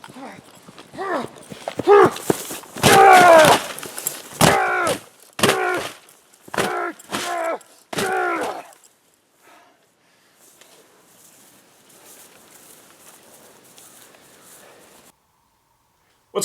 What's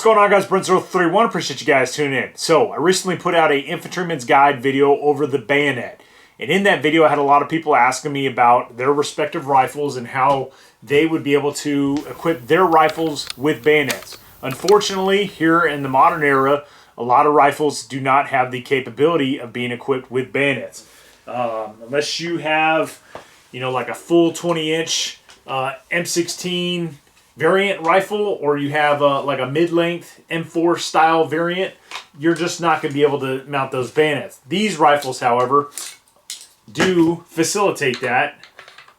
going on, guys? Brent031. Appreciate you guys tuning in. So I recently put out a infantryman's guide video over the Bayonet. And in that video, I had a lot of people asking me about their respective rifles and how they would be able to equip their rifles with bayonets. Unfortunately, here in the modern era, a lot of rifles do not have the capability of being equipped with bayonets. Unless you have, like a full 20-inch M16 variant rifle, or you have like a mid-length M4 style variant, you're just not going to be able to mount those bayonets. These rifles, however, do facilitate that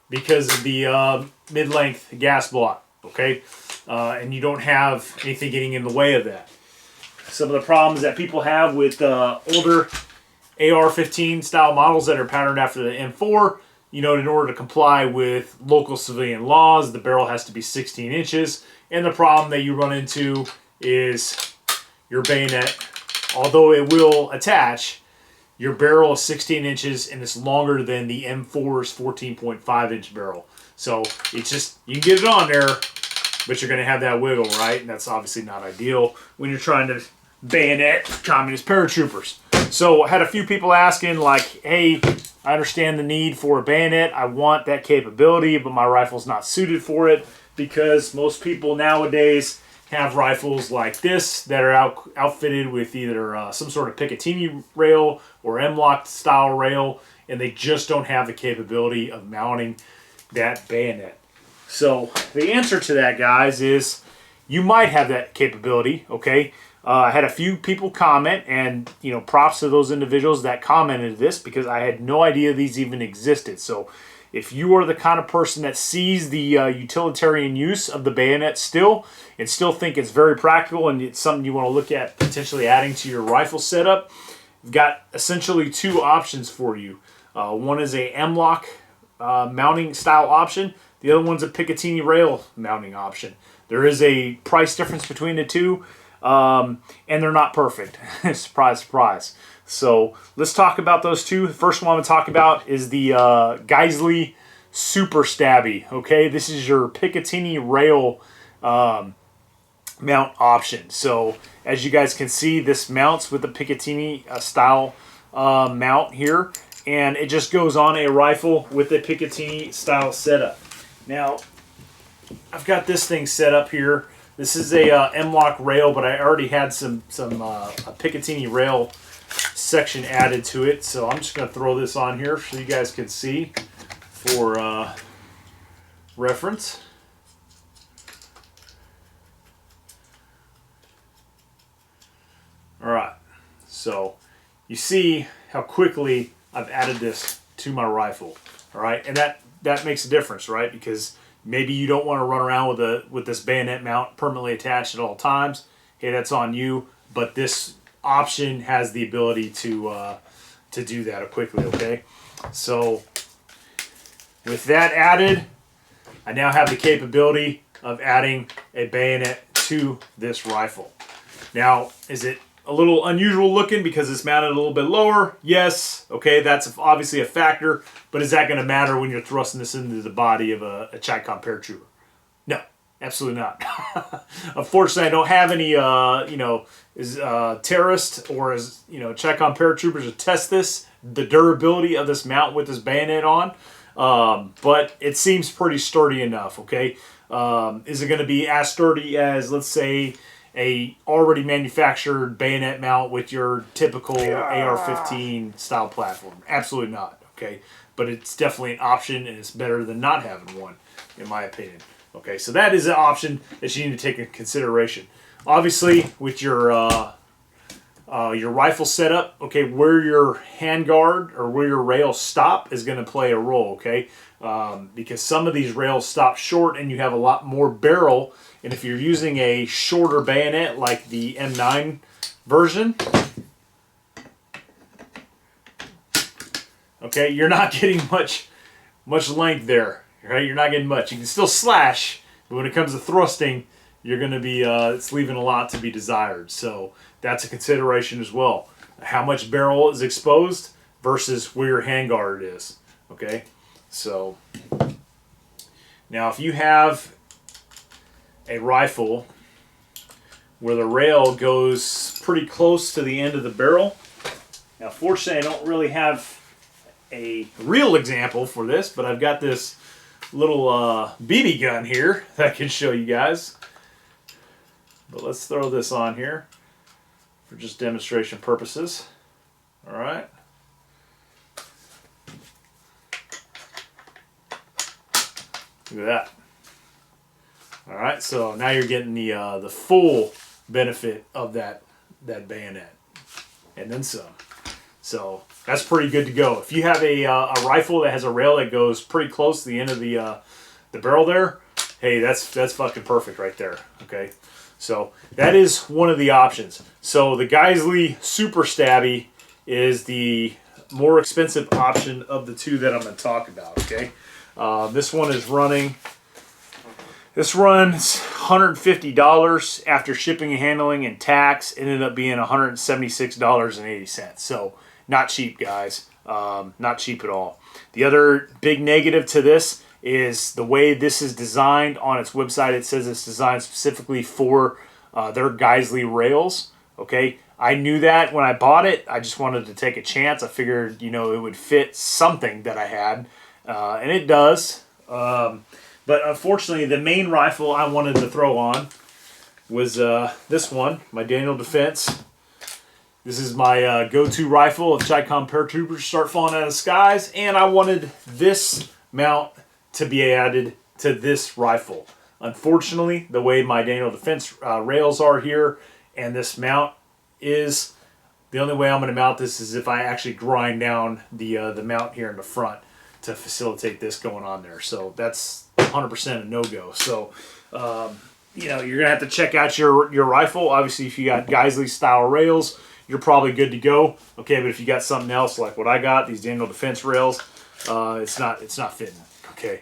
because of the mid-length gas block, okay? And you don't have anything getting in the way of that. Some of the problems that people have with older AR-15 style models that are patterned after the M4, in order to comply with local civilian laws, the barrel has to be 16 inches. And the problem that you run into is your bayonet, although it will attach, your barrel is 16 inches and it's longer than the M4's 14.5 inch barrel. So it's just, you can get it on there, but you're going to have that wiggle, right? And that's obviously not ideal when you're trying to bayonet communist paratroopers. So I had a few people asking, like, hey, I understand the need for a bayonet. I want that capability, but my rifle's not suited for it, because most people nowadays have rifles like this that are outfitted with either some sort of Picatinny rail or M-lock style rail, and they just don't have the capability of mounting that bayonet. So the answer to that, guys, is you might have that capability, okay? I had a few people comment, and props to those individuals that commented this, because I had no idea these even existed. So if you are the kind of person that sees the utilitarian use of the bayonet still, and still think it's very practical and it's something you want to look at potentially adding to your rifle setup, we've got essentially two options for you. One is a M-lock mounting style option. The other one's a Picatinny rail mounting option. There is a price difference between the two. And they're not perfect. Surprise, surprise. So let's talk about those two. The first one I'm going to talk about is the Geisley Super Stabby. Okay, this is your Picatinny rail mount option. So as you guys can see, this mounts with the Picatinny style mount here, and it just goes on a rifle with a Picatinny style setup. Now, I've got this thing set up here. This is a M-lock rail, but I already had some a Picatinny rail section added to it. So I'm just going to throw this on here so you guys can see for reference. All right, so you see how quickly I've added this to my rifle. All right, and that makes a difference, right? Because maybe you don't want to run around with this bayonet mount permanently attached at all times. Hey, that's on you. But this option has the ability to do that quickly. Okay, so with that added, I now have the capability of adding a bayonet to this rifle. Now, is it a little unusual looking because it's mounted a little bit lower? Yes. Okay, that's obviously a factor. But is that going to matter when you're thrusting this into the body of a Chicom paratrooper? No, absolutely not. Unfortunately, I don't have any, terrorists or Chicom paratroopers to test the durability of this mount with this bayonet on. But it seems pretty sturdy enough, okay? Is it going to be as sturdy as, let's say, a already manufactured bayonet mount with your typical AR-15 style platform? Absolutely not, okay? But it's definitely an option, and it's better than not having one, in my opinion. Okay, so that is an option that you need to take into consideration. Obviously, with your rifle setup, okay, where your handguard or where your rails stop is going to play a role, okay? Because some of these rails stop short and you have a lot more barrel, and if you're using a shorter bayonet like the M9 version, okay, you're not getting much length there, right? You're not getting much. You can still slash, but when it comes to thrusting, you're going to be, it's leaving a lot to be desired. So that's a consideration as well. How much barrel is exposed versus where your handguard is. Okay, so now if you have a rifle where the rail goes pretty close to the end of the barrel. Now, fortunately, I don't really have a real example for this, but I've got this little BB gun here that I can show you guys. But let's throw this on here for just demonstration purposes. All right. Look at that. All right, so now you're getting the full benefit of that bayonet, and then some. So that's pretty good to go. If you have a rifle that has a rail that goes pretty close to the end of the barrel there, hey, that's fucking perfect right there. Okay, so that is one of the options. So the Geissele Super Stabby is the more expensive option of the two that I'm going to talk about. Okay, this one is running. This runs $150 after shipping and handling and tax. It ended up being $176.80. So not cheap, guys. Not cheap at all. The other big negative to this is the way this is designed on its website. It says it's designed specifically for their Geissele rails. Okay, I knew that when I bought it. I just wanted to take a chance. I figured, you know, it would fit something that I had, and it does. But unfortunately, the main rifle I wanted to throw on was this one, my Daniel Defense. This is my go-to rifle if Chicom paratroopers start falling out of the skies, and I wanted this mount to be added to this rifle. Unfortunately, the way my Daniel Defense rails are here, and this mount is, the only way I'm going to mount this is if I actually grind down the mount here in the front to facilitate this going on there. So that's 100% a no-go. So, you know, you're going to have to check out your rifle. Obviously, if you got Geissele style rails, you're probably good to go. Okay, but if you got something else like what I got, these Daniel Defense rails, it's not fitting. Okay,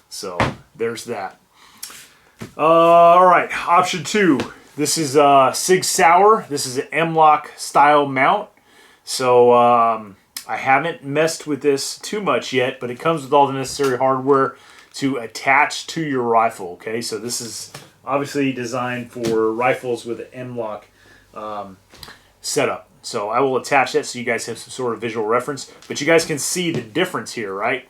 so there's that. All right, option 2. This is Sig Sauer. This is an M-Lock style mount. So I haven't messed with this too much yet, but it comes with all the necessary hardware to attach to your rifle. Okay, so this is obviously designed for rifles with an M-Lock setup. So I will attach that so you guys have some sort of visual reference. But you guys can see the difference here, right?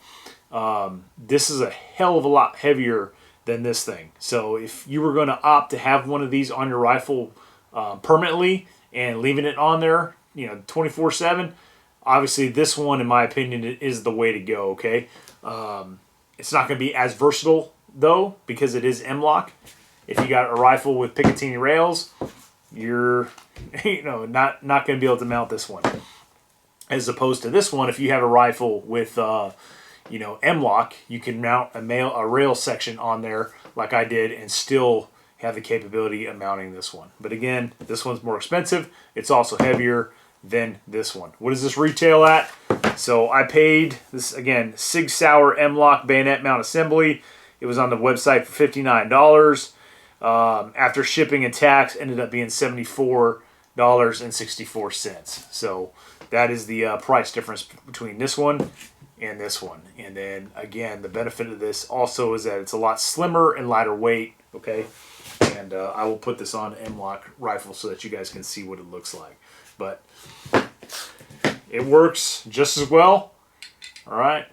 This is a hell of a lot heavier than this thing. So if you were going to opt to have one of these on your rifle permanently and leaving it on there, you know, 24/7, obviously this one, in my opinion, is the way to go. Okay, it's not going to be as versatile though because it is M-Lock. If you got a rifle with Picatinny rails, you're not going to be able to mount this one. As opposed to this one, if you have a rifle with M-Lock, you can mount a rail section on there like I did and still have the capability of mounting this one. But again, this one's more expensive. It's also heavier than this one. What does this retail at? So I paid this, again, Sig Sauer M-Lock bayonet mount assembly. It was on the website for $59. After shipping and tax, ended up being $74.64. So that is the price difference between this one and this one. And then again, the benefit of this also is that it's a lot slimmer and lighter weight. Okay, and I will put this on an M-Lock rifle so that you guys can see what it looks like. But it works just as well. All right.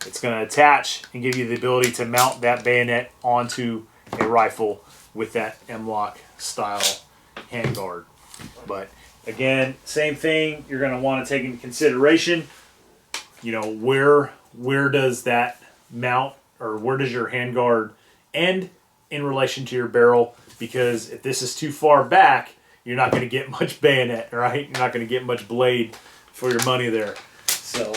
It's going to attach and give you the ability to mount that bayonet onto a rifle with that M-Lock style handguard. But again, same thing. You're going to want to take into consideration, you know, where does that mount, or where does your handguard end in relation to your barrel? Because if this is too far back, you're not going to get much bayonet, right? You're not going to get much blade for your money there. So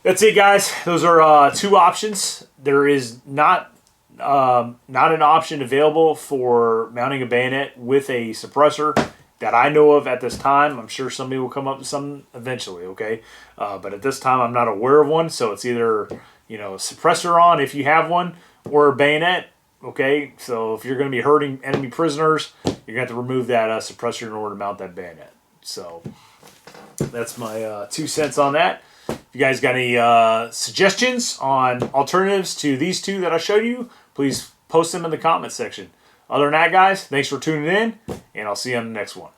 that's it, guys. Those are two options. There is not an option available for mounting a bayonet with a suppressor that I know of at this time. I'm sure somebody will come up with some eventually, okay? But at this time, I'm not aware of one, so it's either suppressor on if you have one, or a bayonet. Okay, so if you're going to be hurting enemy prisoners, you're going to have to remove that suppressor in order to mount that bayonet. So that's my 2 cents on that. If you guys got any suggestions on alternatives to these two that I showed you, please post them in the comment section. Other than that, guys, thanks for tuning in, and I'll see you on the next one.